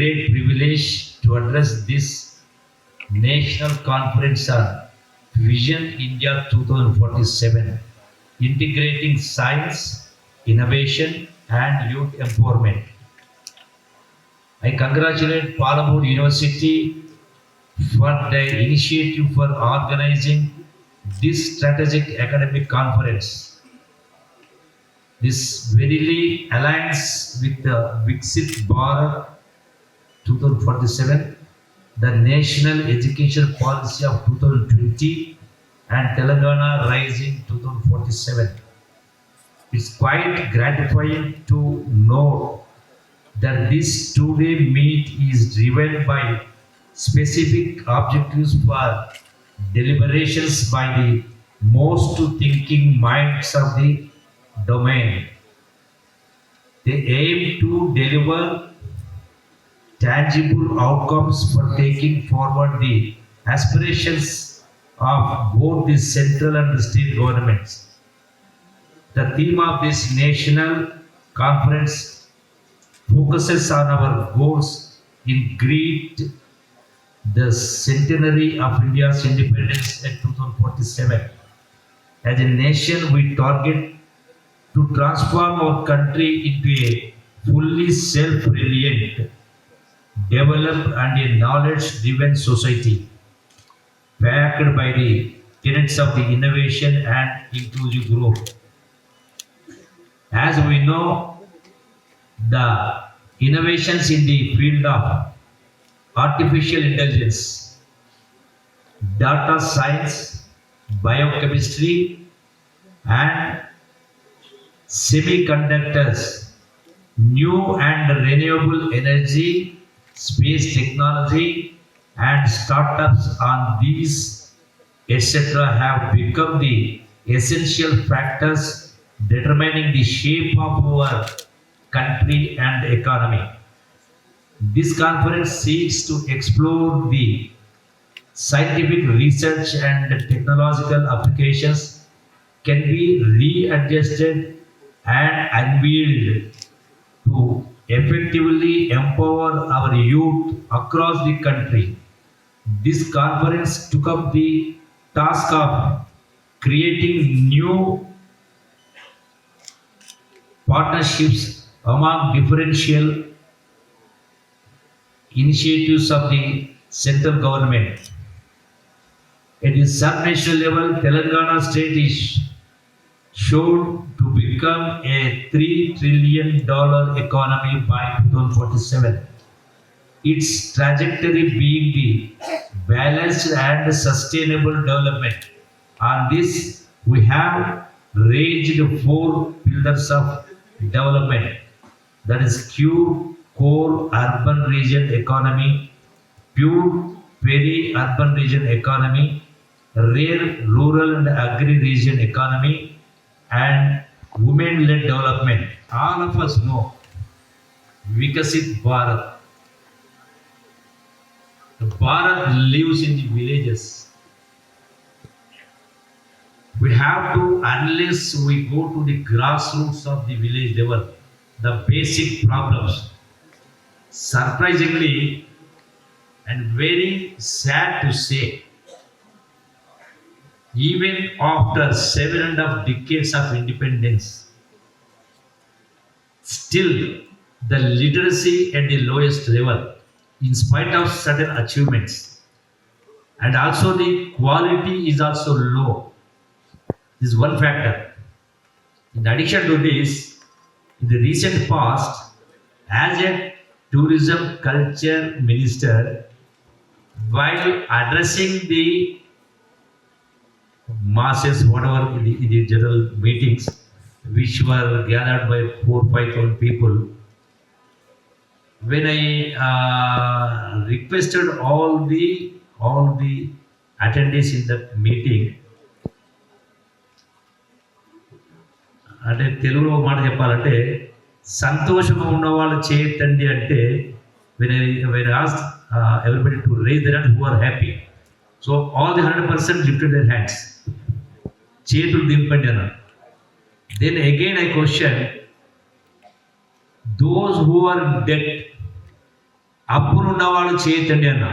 great privilege to address this national conference on Vision India 2047, integrating science, innovation, and youth empowerment. I congratulate Palamur University for their initiative for organizing this strategic academic conference. This verily aligns with the Vikasith Bharat 2047, the National Education Policy of 2020, and Telangana Rising 2047. It's quite gratifying to know that this two-day meet is driven by specific objectives for deliberations by the most thinking minds of the domain. They aim to deliver tangible outcomes for taking forward the aspirations of both the central and the state governments. The theme of this national conference focuses on our goals in great the centenary of India's independence at 2047. As a nation, we target to transform our country into a fully self-reliant, developed and a knowledge-driven society, backed by the tenets of the innovation and inclusive growth. As we know, the innovations in the field of artificial intelligence, data science, biochemistry, and semiconductors, new and renewable energy, space technology, and startups on these, etc., have become the essential factors determining the shape of our country and economy. This conference seeks to explore the scientific research and technological applications can be readjusted and unveiled to effectively empower our youth across the country. This conference took up the task of creating new partnerships among differential initiatives of the central government. At the sub-national level, Telangana state is shown to become a $3 trillion economy by 2047. Its trajectory being the balanced and sustainable development. On this, we have raised four pillars of development, that is core urban region economy, pure peri-urban region economy, rare rural and agri region economy, and women-led development. All of us know Vikasith Bharat. The Bharat lives in the villages. We have to, unless we go to the grassroots of the village level, the basic problems. Surprisingly and very sad to say, even after 7.5 decades of independence, still the literacy at the lowest level, in spite of certain achievements, and also the quality is also low. This is one factor. In addition to this, in the recent past, as a tourism culture minister, while addressing the masses, whatever in the general meetings, which were gathered by 4,000-5,000 people, when I requested all the attendees in that meeting, అంటే తెలుగులో మాట చెప్పాలంటే సంతోషంగా ఉన్న వాళ్ళు చేయొద్దండి అంటే when I asked everybody to raise their hand who are happy, so all the 100% lifted their hands, చేతులు దింపండి అన్నారు. Then again I question those who are in debt, అప్పులు ఉన్నవాళ్ళు చేయొద్దండి అన్న.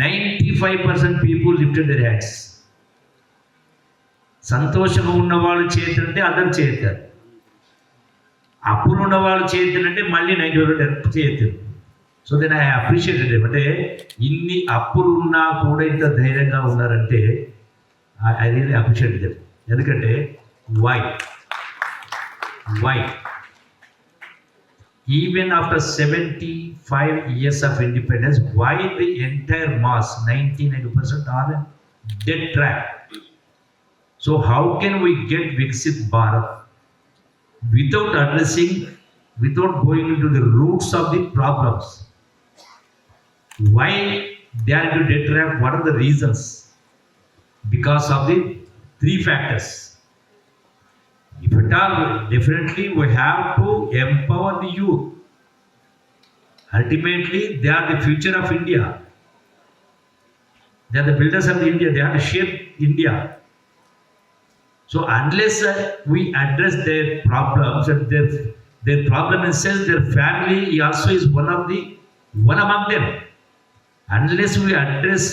95% పీపుల్ లిఫ్టెడ్ దేర్ హ్యాండ్స్. సంతోషంగా ఉన్నవాళ్ళు చేయొద్దంటే అందరూ చేయొద్దారు. అప్పులు ఉన్నవాళ్ళు చేయొద్దంటే మళ్ళీ 90% చేయొద్దు. So then I appreciated. అంటే ఇన్ని అప్పులు ఉన్నా కూడా ఇంత ధైర్యంగా ఉన్నారంటే ఐ రియల్లీ అప్రిషియేటెడ్. ఎందుకంటే why even after 75 years of independence, why the entire mass 99% are in dead trap? So how can we get Vikasith Bharat without addressing, without going into the roots of the problems? Why they are into dead trap? What are the reasons? Because of the three factors. If at all, definitely we have to empower the youth. Ultimately, they are the future of India. They are the builders of India. They have to shape India. So unless we address their problems, and their problem in sense, their family also is one among them. Unless we address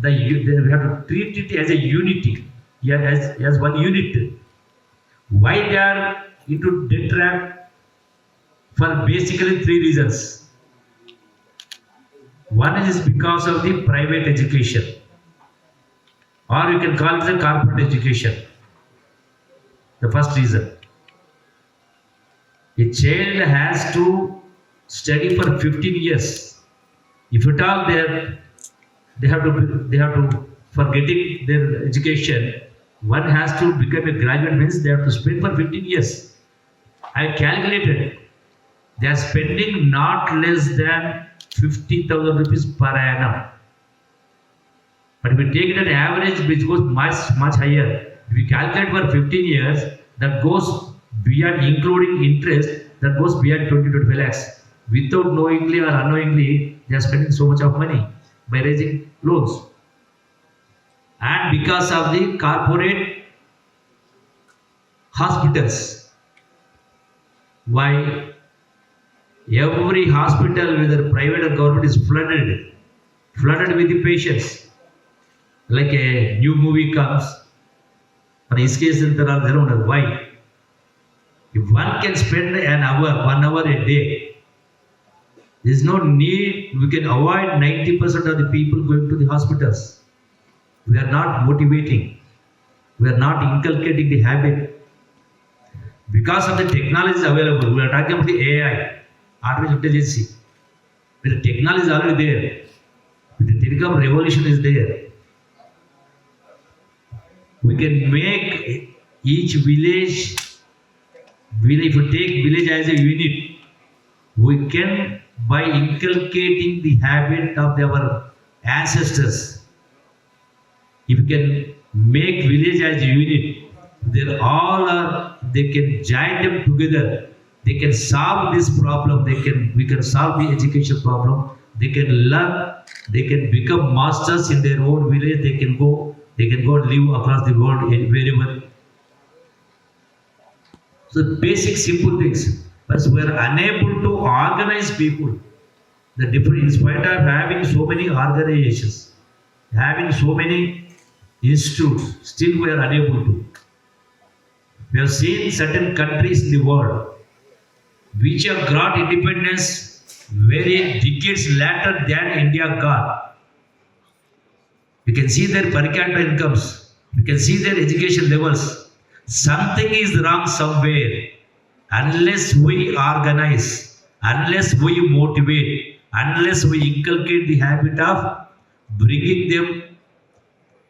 we have to treat it as a unity, as one unit. Why they are into debt trap? For basically three reasons. One is because of the private education, or you can call it the corporate education. The first reason, a child has to study for 15 years. If at all they have to for getting their education, one has to become a graduate, means they have to spend for 15 years. I calculated they are spending not less than 50,000 rupees per annum. But if we take it at average, which goes much higher, if we calculate for 15 years, that goes beyond, including interest, that goes beyond 20-25 lakhs. Without knowingly or unknowingly, they are spending so much of money by raising loans. And because of the corporate hospitals, why every hospital, whether private or government, is flooded with the patients. Like a new movie comes, and in case there are why? If one can spend 1 hour a day, there is no need. We can avoid 90% of the people going to the hospitals. We are not motivating. We are not inculcating the habit. Because of the technology available, we are talking about the AI, artificial intelligence. The technology is already there. The telecom revolution is there. We can make each village, if we take village as a unit, we can, by inculcating the habit of our ancestors, if you can make village as a unit, they can join them together. They can solve this problem. We can solve the education problem. They can learn. They can become masters in their own village. They can go and live across the world wherever. So basic simple things. But we are unable to organize people. The different, in spite of having so many organizations, having so many institutes, still we are unable to. We have seen certain countries in the world which have got independence very decades later than India got. We can see their per capita incomes. We can see their education levels. Something is wrong somewhere. Unless we organize, unless we motivate, unless we inculcate the habit of bringing them,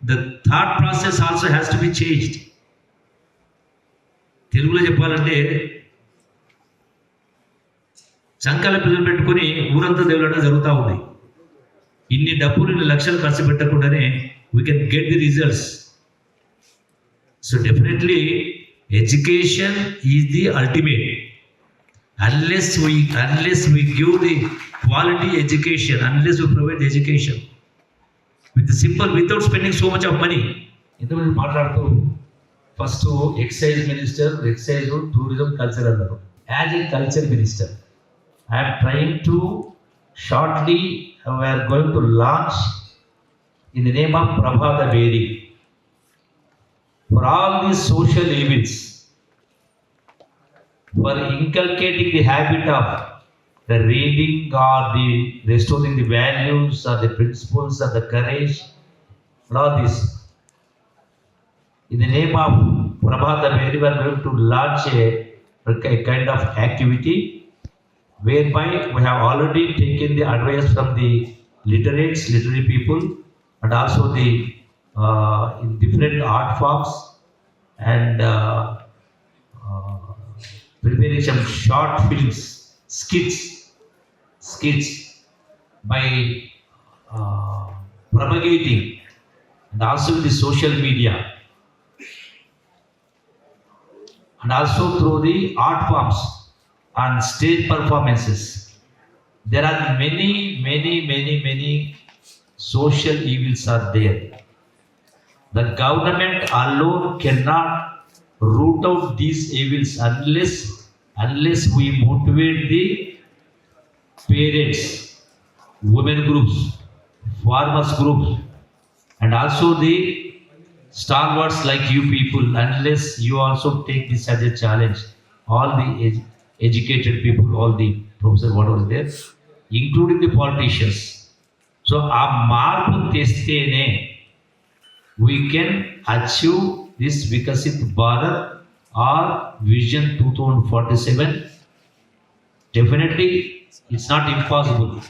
the thought process also has to be changed. తెలుగులో చెప్పాలంటే సంకల పిల్లలు పెట్టుకొని ఊరంతా దేవులడం జరుగుతూ ఉంది. ఇన్ని డబ్బులు, ఇన్ని లక్షలు ఖర్చు పెట్టకుండానే we can get the results. So definitely education is the ultimate. Unless we give the quality education, unless we provide the education with the simple, without spending so much of money. ఇంతమంది మాట్లాడుతూ first excise minister, excise, tourism, culture అన్నారు. As a culture minister, I'm trying to Shortly, we are going to launch in the name of Prabhata Vedi for all these social events, for inculcating the habit of the reading or the restoring the values or the principles or the courage, and all this. In the name of Prabhata Vedi, we are going to launch a kind of activity whereby we have already taken the advice from the literary people, and also the in different art forms, and uh, preparing some short films, skits by uh, propagating, and also in the social media, and also through the art forms and stage performances. There are many social evils are there. The government alone cannot root out these evils unless we motivate the parents, women groups, farmers groups, and also the stalwarts like you people, unless you also take this as a challenge. All the educated people, all the professors, whatever is there, including the politicians. So ఆ మార్పు తెస్తేనే we can achieve this Vikasith Bharat or Vision 2047. Definitely, it's not impossible.